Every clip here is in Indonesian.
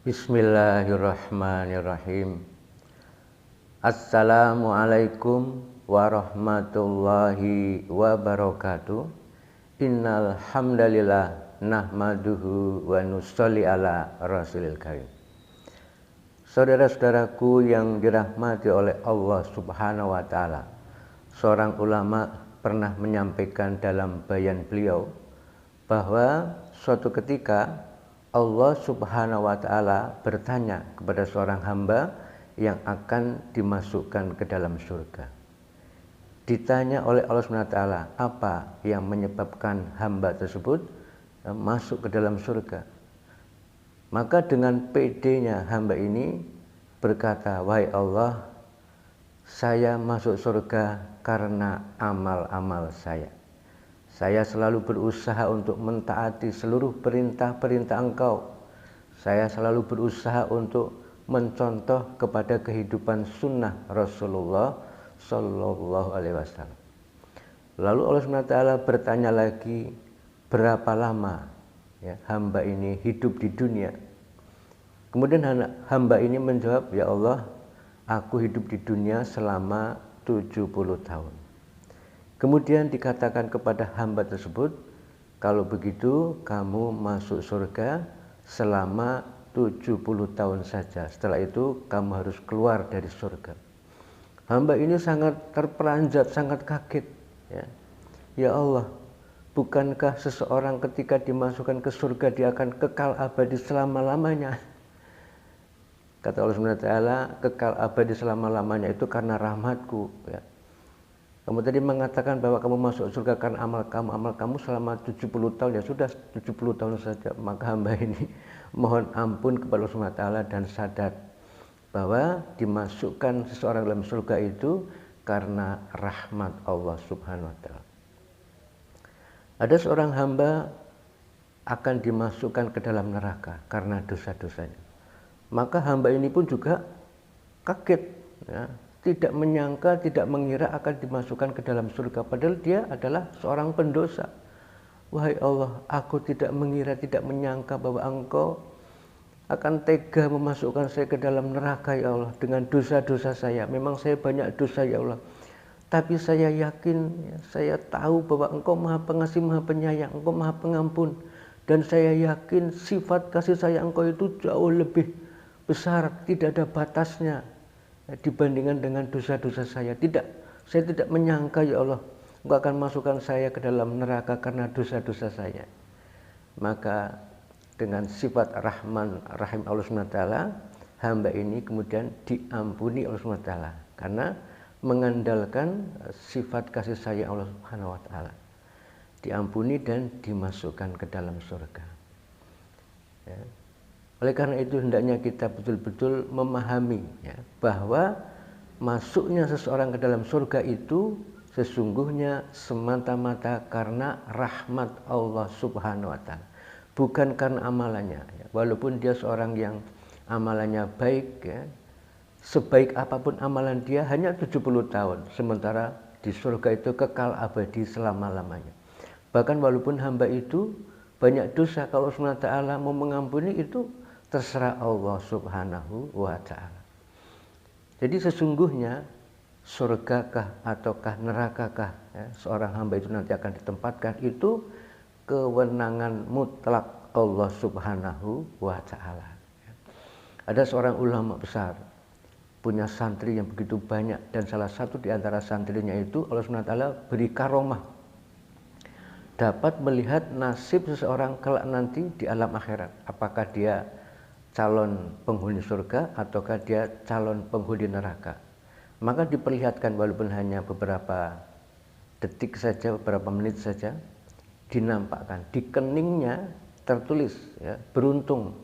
Bismillahirrahmanirrahim. Assalamualaikum warahmatullahi wabarakatuh. Innal hamdalillah nahmaduhu wa nusolli ala rasulil karim. Saudara-saudaraku yang dirahmati oleh Allah Subhanahu wa taala. Seorang ulama pernah menyampaikan dalam bayan beliau bahwa suatu ketika Allah Subhanahu wa taala bertanya kepada seorang hamba yang akan dimasukkan ke dalam surga. Ditanya oleh Allah Subhanahu wa taala, apa yang menyebabkan hamba tersebut masuk ke dalam surga? Maka dengan pedenya hamba ini berkata, "Wahai Allah, saya masuk surga karena amal-amal saya. Saya selalu berusaha untuk mentaati seluruh perintah-perintah Engkau. Saya selalu berusaha untuk mencontoh kepada kehidupan sunnah Rasulullah Sallallahu Alaihi Wasallam." Lalu Allah SWT bertanya lagi, berapa lama ya, hamba ini hidup di dunia? Kemudian hamba ini menjawab, "Ya Allah, aku hidup di dunia selama 70 tahun. Kemudian dikatakan kepada hamba tersebut, "Kalau begitu kamu masuk surga selama 70 tahun saja. Setelah itu kamu harus keluar dari surga." Hamba ini sangat terperanjat, sangat kaget. Ya Allah, bukankah seseorang ketika dimasukkan ke surga dia akan kekal abadi selama-lamanya? Kata Allah SWT, kekal abadi selama-lamanya itu karena rahmatku. Ya. Kamu tadi mengatakan bahwa kamu masuk surga karena amal kamu selama 70 tahun, ya sudah 70 tahun saja. Maka hamba ini mohon ampun kepada Allah SWT dan sadar bahwa dimasukkan seseorang dalam surga itu karena rahmat Allah Subhanahu wa taala. Ada seorang hamba akan dimasukkan ke dalam neraka karena dosa-dosanya. Maka hamba ini pun juga kaget, ya. Tidak menyangka, tidak mengira akan dimasukkan ke dalam surga. Padahal dia adalah seorang pendosa. Wahai Allah, aku tidak mengira, tidak menyangka bahwa Engkau akan tega memasukkan saya ke dalam neraka, ya Allah, dengan dosa-dosa saya. Memang saya banyak dosa, ya Allah. Tapi saya yakin, saya tahu bahwa Engkau Maha Pengasih, Maha Penyayang, Engkau Maha Pengampun. Dan saya yakin sifat kasih sayang Engkau itu jauh lebih besar, tidak ada batasnya dibandingkan dengan dosa-dosa saya. Saya tidak menyangka, ya Allah, Engkau akan masukkan saya ke dalam neraka karena dosa-dosa saya. Maka dengan sifat Rahman Rahim Allah SWT, hamba ini kemudian diampuni Allah SWT karena mengandalkan sifat kasih sayang Allah Subhanahu wa taala. Diampuni dan dimasukkan ke dalam surga. Ya. Oleh karena itu hendaknya kita betul-betul memahami, ya, bahwa masuknya seseorang ke dalam surga itu sesungguhnya semata-mata karena rahmat Allah Subhanahu wa taala, bukan karena amalannya. Ya. Walaupun dia seorang yang amalannya baik, ya, sebaik apapun amalan dia hanya 70 tahun, sementara di surga itu kekal abadi selama-lamanya. Bahkan walaupun hamba itu banyak dosa, kalau SWT mau mengampuni itu terserah Allah Subhanahu wa ta'ala. Jadi sesungguhnya surgakah ataukah nerakakah, ya, seorang hamba itu nanti akan ditempatkan, itu kewenangan mutlak Allah Subhanahu wa ta'ala. Ada seorang ulama besar, punya santri yang begitu banyak, dan salah satu di antara santrinya itu Allah SWT beri karomah, dapat melihat nasib seseorang kelak nanti di alam akhirat. Apakah dia calon penghuni surga ataukah dia calon penghuni neraka. Maka diperlihatkan walaupun hanya beberapa detik saja, beberapa menit saja, dinampakkan di keningnya tertulis, ya, beruntung,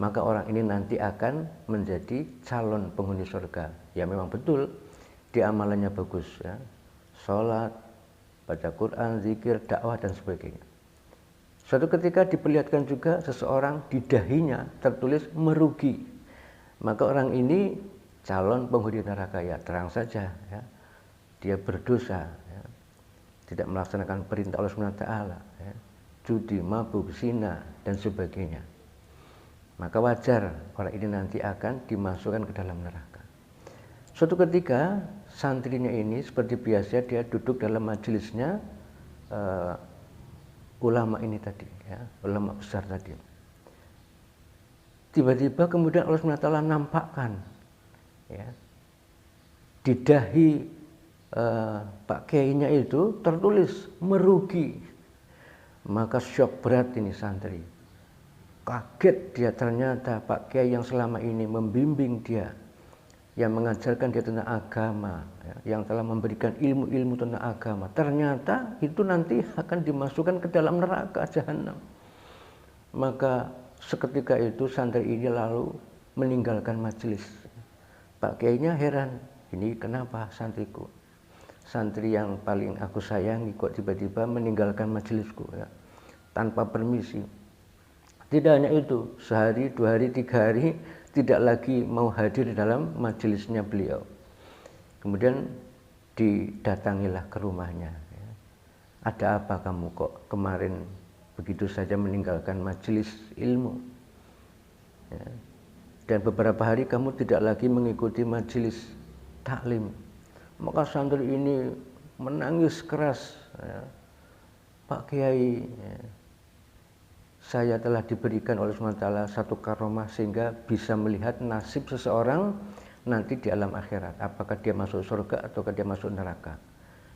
maka orang ini nanti akan menjadi calon penghuni surga. Ya memang betul, dia amalannya bagus, ya, sholat, baca Quran, zikir, dakwah dan sebagainya. Suatu ketika diperlihatkan juga seseorang di dahinya tertulis merugi. Maka orang ini calon penghuni neraka, ya terang saja, ya, dia berdosa, ya, tidak melaksanakan perintah Allah SWT, ya, judi, mabuk, zina dan sebagainya. maka wajar orang ini nanti akan dimasukkan ke dalam neraka. Suatu ketika santrinya ini seperti biasa dia duduk dalam majelisnya ulama ini tadi, ya, ulama besar tadi. Tiba-tiba kemudian Allah SWT nampakkan, ya, di dahi Pak Kiainya itu tertulis merugi. Maka syok berat ini santri. Kaget dia, ternyata Pak Kiai yang selama ini membimbing dia, yang mengajarkan dia tentang agama, ya, yang telah memberikan ilmu-ilmu tentang agama, ternyata itu nanti akan dimasukkan ke dalam neraka jahanam. Maka seketika itu santri ini lalu meninggalkan majelis. Pak Kiainya heran, ini kenapa santriku? Santri yang paling aku sayangi kok tiba-tiba meninggalkan majelisku, ya, tanpa permisi. Tidak hanya itu, sehari, 2 hari, 3 hari tidak lagi mau hadir dalam majelisnya beliau. Kemudian didatangilah ke rumahnya, ya. Ada apa kamu kok kemarin begitu saja meninggalkan majelis ilmu, ya. Dan beberapa hari kamu tidak lagi mengikuti majelis taklim. Maka santri ini menangis keras, ya. Pak Kiai, ya, saya telah diberikan oleh SWT satu karomah sehingga bisa melihat nasib seseorang nanti di alam akhirat, apakah dia masuk surga ataukah dia masuk neraka.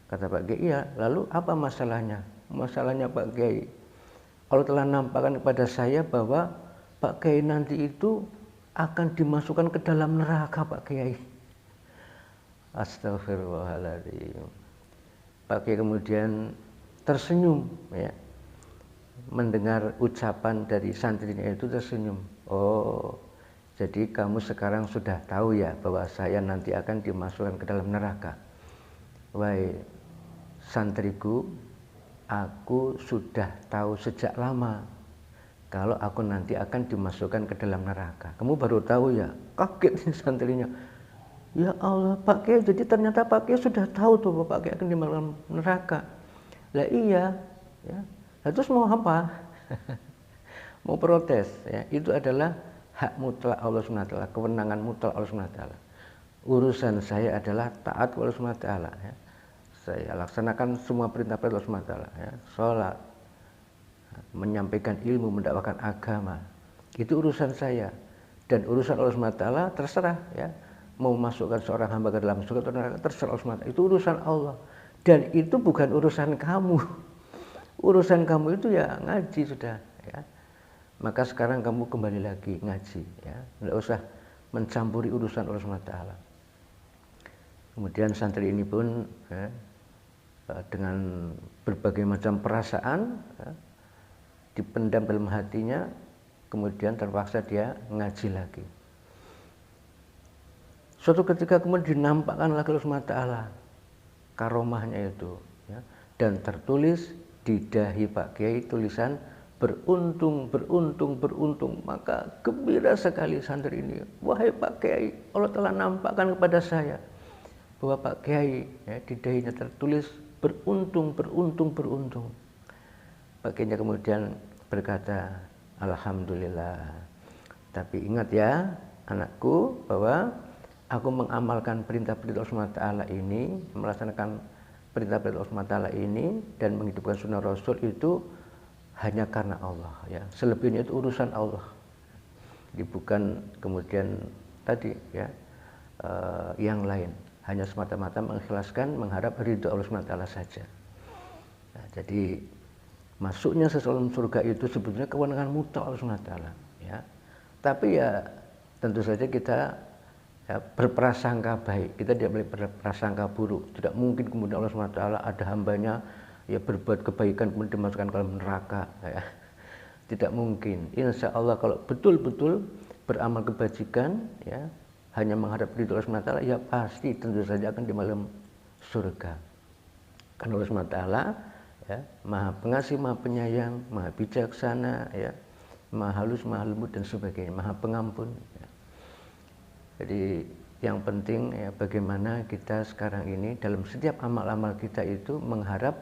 Kata Pak Kiai, iya, lalu apa masalahnya? Masalahnya Pak Kiai, Allah telah nampakkan kepada saya bahwa Pak Kiai nanti itu akan dimasukkan ke dalam neraka, Pak Kiai. Astagfirullahaladzim. Pak Kiai kemudian tersenyum, ya, mendengar ucapan dari santrinya itu tersenyum. Oh, jadi kamu sekarang sudah tahu ya bahwa saya nanti akan dimasukkan ke dalam neraka. Wahai santriku, aku sudah tahu sejak lama kalau aku nanti akan dimasukkan ke dalam neraka. Kamu baru tahu ya? Kaget santrinya. Ya Allah, Pak Kiai, jadi ternyata Pak Kiai sudah tahu tuh Pak Kiai akan dimasukkan neraka. Lah iya, ya. Nah, terus mau apa? Mau protes, ya. Itu adalah hak mutlak Allah SWT, kewenangan mutlak Allah SWT. Urusan saya adalah taat kepada Allah SWT, ya. Saya laksanakan semua perintah-perintah Allah SWT, ya. Sholat, menyampaikan ilmu, mendakwakan agama. Itu urusan saya. Dan urusan Allah SWT terserah, ya. Mau masukkan seorang hamba ke dalam surga atau neraka, terserah Allah SWT. Itu urusan Allah. Dan itu bukan urusan kamu. Urusan kamu itu ya ngaji sudah, ya. Maka sekarang kamu kembali lagi ngaji, ya. Tidak usah mencampuri urusan Allah SWT. Kemudian santri ini pun, ya, dengan berbagai macam perasaan, ya, dipendam dalam hatinya, kemudian terpaksa dia ngaji lagi. Suatu ketika kemudian dinampakkan lagi Allah SWT karomahnya itu, ya, dan tertulis di dahi Pak Kiai tulisan beruntung, beruntung, beruntung. Maka gembira sekali santri ini. Wahai Pak Kiai, Allah telah nampakkan kepada saya bahwa Pak Kiai, ya, di dahinya tertulis beruntung, beruntung, beruntung. Pak Kiainya kemudian berkata, Alhamdulillah. Tapi ingat ya anakku, bahwa aku mengamalkan perintah-perintah Allah SWT ini, melaksanakan perintah-perintah Allah SWT ini dan menghidupkan sunnah Rasul itu hanya karena Allah, ya. Selebihnya itu urusan Allah. Jadi bukan kemudian tadi, ya, yang lain. Hanya semata-mata mengikhlaskan, mengharap ridho Allah SWT saja. Nah, jadi masuknya seseorang surga itu sebetulnya kewenangan mutlak Allah SWT, ya. Tapi ya tentu saja kita, ya, berprasangka baik, kita tidak boleh berprasangka buruk. Tidak mungkin kemudian Allah SWT ada hambanya, ya, berbuat kebaikan kemudian dimasukkan ke dalam neraka, ya. Tidak mungkin. Insya Allah kalau betul-betul beramal kebajikan, ya, hanya menghadap ridho Allah SWT, ya pasti tentu saja akan di dalam surga. Karena Allah SWT, ya, Maha Pengasih, Maha Penyayang, Maha Bijaksana, ya, Maha Halus, Maha Lembut dan sebagainya, Maha Pengampun, ya. Jadi yang penting, ya, bagaimana kita sekarang ini dalam setiap amal-amal kita itu mengharap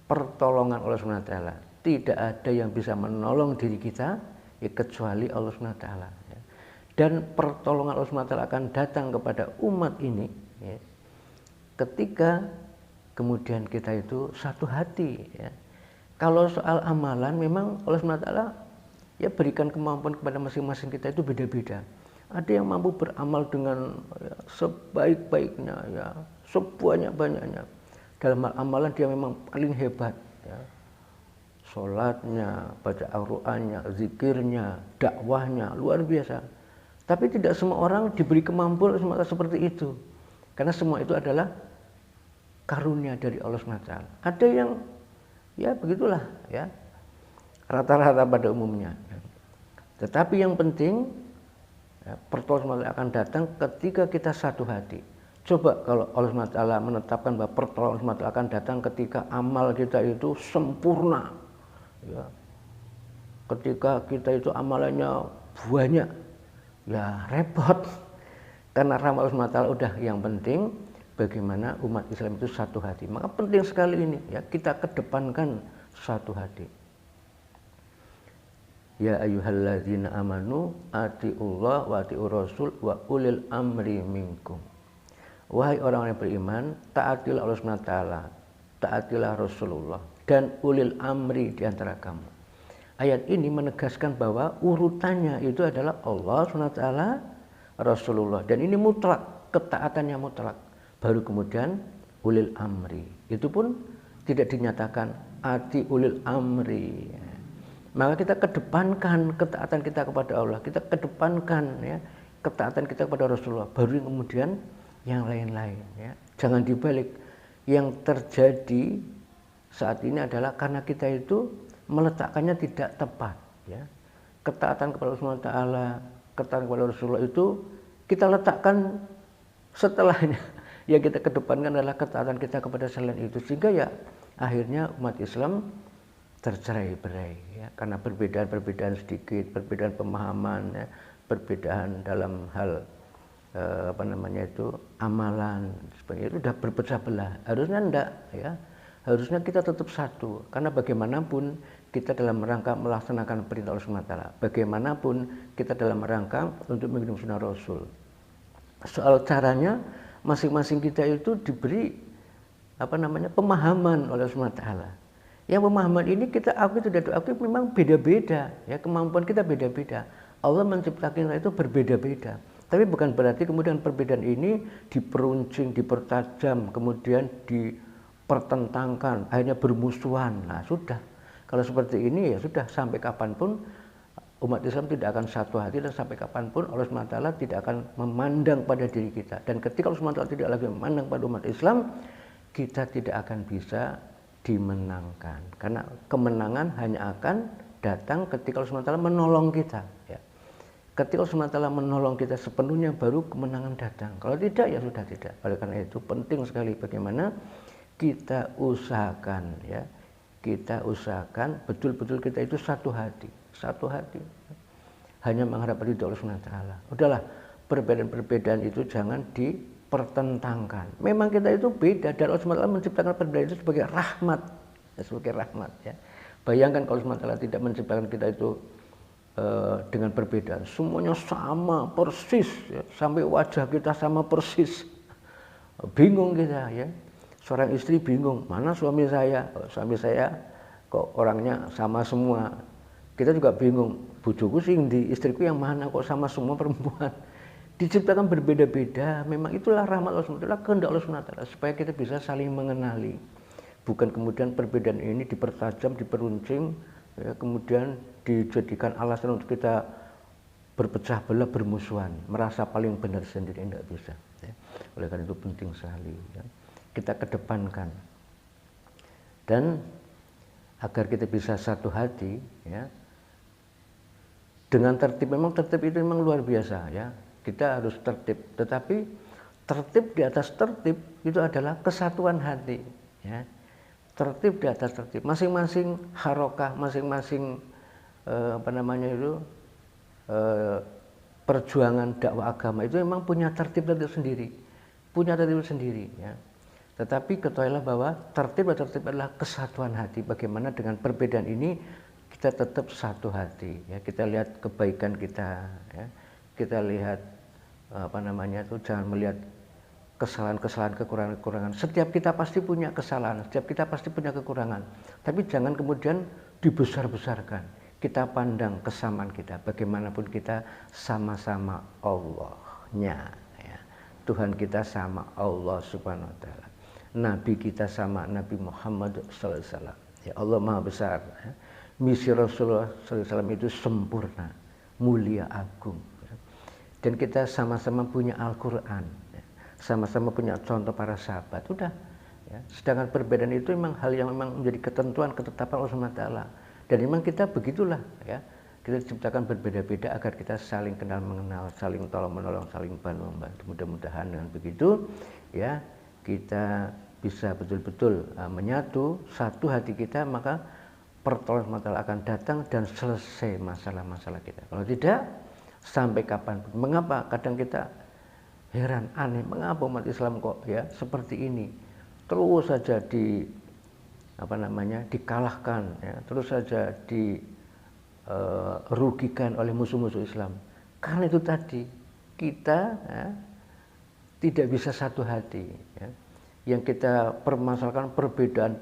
pertolongan Allah SWT. Tidak ada yang bisa menolong diri kita ya, kecuali Allah SWT, ya. Dan pertolongan Allah SWT akan datang kepada umat ini, ya, ketika kemudian kita itu satu hati, ya. Kalau soal amalan memang Allah SWT ya berikan kemampuan kepada masing-masing kita itu beda-beda. Ada yang mampu beramal dengan ya, sebaik-baiknya, ya, sebanyak-banyaknya. Dalam hal amalan dia memang paling hebat, ya. Sholatnya, baca Al-Qur'annya, zikirnya, dakwahnya luar biasa. Tapi tidak semua orang diberi kemampuan seperti itu, karena semua itu adalah karunia dari Allah SWT. Ada yang ya begitulah, ya, rata-rata pada umumnya. Tetapi yang penting ya, pertolongan akan datang ketika kita satu hati. Coba kalau Allah SWT menetapkan bahwa pertolongan SWT akan datang ketika amal kita itu sempurna, ya. Ketika kita itu amalannya banyak, ya repot. Karena rahmat Allah SWT udah, yang penting bagaimana umat Islam itu satu hati. Maka penting sekali ini, ya, kita kedepankan satu hati. Ya ayyuhalladzina amanu atiullah wa atiur rasul wa ulil amri minkum. Wahai orang yang beriman, taatilah Allah SWT, taatilah Rasulullah dan ulil amri di antara kamu. Ayat ini menegaskan bahwa urutannya itu adalah Allah SWT, Rasulullah, dan ini mutlak, ketaatannya mutlak. Baru kemudian ulil amri. Itu pun tidak dinyatakan ati ulil amri. Maka kita kedepankan ketaatan kita kepada Allah, kita kedepankan, ya, ketaatan kita kepada Rasulullah, baru kemudian yang lain-lain, ya. Jangan dibalik. Yang terjadi saat ini adalah karena kita itu meletakkannya tidak tepat, ya. Ketaatan kepada Allah Taala, ketaatan kepada Rasulullah itu kita letakkan setelahnya. Yang kita kedepankan adalah ketaatan kita kepada selain itu, sehingga ya akhirnya umat Islam tercerai-berai, ya, karena perbedaan-perbedaan sedikit, perbedaan pemahaman, ya, perbedaan dalam hal amalan, sebagainya, itu sudah berpecah belah. Harusnya enggak, ya. Harusnya kita tetap satu, karena bagaimanapun kita dalam rangka melaksanakan perintah Allah SWT, bagaimanapun kita dalam rangka untuk mengikuti sunnah Rasul. Soal caranya, masing-masing kita itu diberi pemahaman oleh Allah SWT. Yang pemahaman ini kita akui tidak akui memang beda-beda, ya, kemampuan kita beda-beda. Allah menciptakan kita itu berbeda-beda. Tapi bukan berarti kemudian perbedaan ini diperuncing, dipertajam, kemudian dipertentangkan, akhirnya bermusuhan. Nah sudah, kalau seperti ini ya sudah, sampai kapanpun umat Islam tidak akan satu hati, dan sampai kapanpun Allah SWT tidak akan memandang pada diri kita. Dan ketika Allah SWT tidak lagi memandang pada umat Islam, kita tidak akan bisa dimenangkan. Karena kemenangan hanya akan datang ketika Allah SWT menolong kita, ya. Ketika Allah SWT menolong kita sepenuhnya, baru kemenangan datang. Kalau tidak, ya sudah tidak. Oleh karena itu penting sekali bagaimana kita usahakan, ya, kita usahakan betul-betul kita itu satu hati, satu hati. Hanya mengharap ridho Allah SWT. Udahlah, perbedaan-perbedaan itu jangan dipertentangkan. Memang kita itu beda, dan Allah SWT menciptakan perbedaan itu sebagai rahmat, ya, sebagai rahmat, ya. Bayangkan kalau Allah SWT tidak menciptakan kita itu dengan perbedaan, semuanya sama persis, ya, sampai wajah kita sama persis, bingung kita, ya. Seorang istri bingung, mana suami saya? Suami saya kok orangnya sama semua. Kita juga bingung, bojoku sih di istriku yang mana kok sama semua perempuan. Diciptakan berbeda-beda. Memang itulah rahmat Allah SWT, kehendak Allah SWT, supaya kita bisa saling mengenali. Bukan kemudian perbedaan ini dipertajam, diperuncing, ya, kemudian dijadikan alasan untuk kita berpecah belah, bermusuhan, merasa paling benar sendiri. Tidak bisa, ya. Oleh karena itu penting sekali, ya, kita kedepankan, dan agar kita bisa satu hati, ya, dengan tertib. Memang tertib itu memang luar biasa, ya, kita harus tertib, tetapi tertib di atas tertib itu adalah kesatuan hati, ya. Tertib di atas tertib, masing-masing harokah, masing-masing perjuangan dakwah agama itu memang punya tertib-tertib sendiri, punya tertib sendiri, ya. Tetapi ketahuilah bahwa tertib adalah kesatuan hati. Bagaimana dengan perbedaan ini kita tetap satu hati ya. Kita lihat kebaikan kita ya. Kita lihat jangan melihat kesalahan-kesalahan, kekurangan-kekurangan. Setiap kita pasti punya kesalahan, setiap kita pasti punya kekurangan. Tapi jangan kemudian dibesar-besarkan. Kita pandang kesamaan kita, bagaimanapun kita sama-sama Allahnya ya. Tuhan kita sama Allah Subhanahu wa taala. Nabi kita sama Nabi Muhammad sallallahu alaihi wasallam. Ya, Allah Maha besar ya. Misi Rasulullah sallallahu alaihi wasallam itu sempurna, mulia, agung ya. Dan kita sama-sama punya Al-Qur'an ya. Sama-sama punya contoh para sahabat. Udah ya. Sedangkan perbedaan itu memang hal yang memang menjadi ketentuan ketetapan Allah Subhanahu wa taala. Dan memang kita begitulah ya. Kita diciptakan berbeda-beda agar kita saling kenal mengenal, saling tolong menolong, saling bantu membantu. Mudah-mudahan dengan begitu ya kita bisa betul-betul menyatu satu hati kita, maka pertolongan Allah akan datang dan selesai masalah-masalah kita. Kalau tidak, sampai kapanpun. Mengapa kadang kita heran, aneh, mengapa umat Islam kok ya seperti ini? Terus saja dikalahkan ya, terus saja dirugikan oleh musuh-musuh Islam. Karena itu tadi kita ya, tidak bisa satu hati ya. Yang kita permasalahkan perbedaan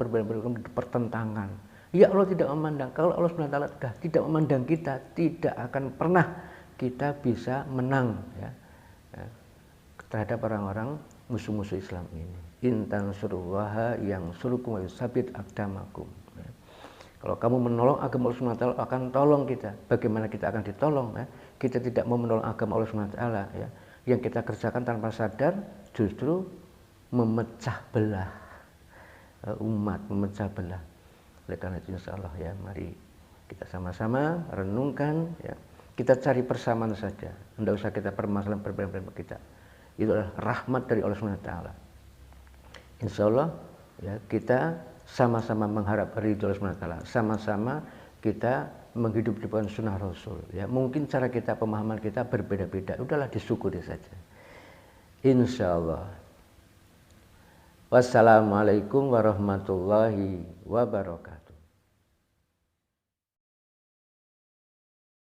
pertentangan. Ya Allah tidak memandang. Kalau Allah SWT sudah tidak memandang kita, tidak akan pernah kita bisa menang ya, terhadap orang-orang musuh-musuh Islam ini. Intan suruwaha yang surukum wa yusabit aqdamakum. Kalau kamu menolong agama Allah SWT akan tolong kita. Bagaimana kita akan ditolong ya? Kita tidak mau menolong agama Allah SWT ya. Yang kita kerjakan tanpa sadar justru memecah belah umat, memecah belah. Oleh karena itu insya Allah ya, mari kita sama-sama renungkan ya. Kita cari persamaan saja. Tidak usah kita permasalahan perbedaan kita. Itu adalah rahmat dari Allah SWT. Insya Allah ya, kita sama-sama mengharap ridho Allah SWT. Sama-sama kita menghidupi sunnah Rasul. Ya, mungkin cara kita, pemahaman kita berbeda-beda. Udahlah disyukuri saja. Insya Allah. Wassalamualaikum warahmatullahi wabarakatuh.